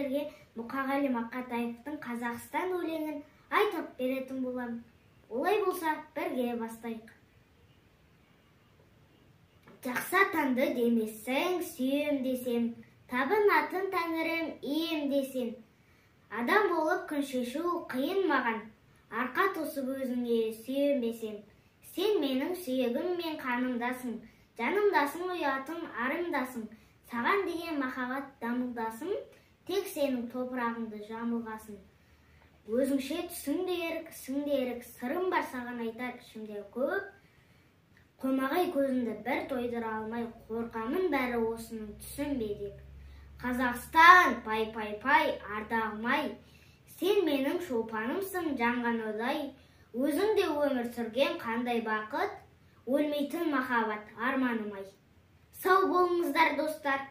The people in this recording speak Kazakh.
сіздерге Мұқағали Мақатаевтың Қазақстан өлеңін айтып беретін боламын. Олай болса, бірге бастайық. Жақсы атанды демесең, сүйем десем, табынатын тәңірім ием десем. Адам болып күн шешу қиын маған, арқа тосып өзіңе сүйенбесем. Сен менің сүйегім мен қанымдасың, жанымдасың, ұятым арымдасың. Саған деген махаббат дамылдасың, тек сенің топырағыңды жамылғасын. Өзіңше түсің де ерік, ісің де ерік, сырым бар саған айтар ішімде көп. Қомағай көзімді бір тойдыра алмай, қорқамын бәрі осының түсінбе деп. Қазақстан, пай, ардағым-ай, сен менің шолпанымсың жанған одай. Өзіңде өмір сүрген қандай бақыт, өлмейтін махаббат арманым-ай. Сау болыңыздар достар.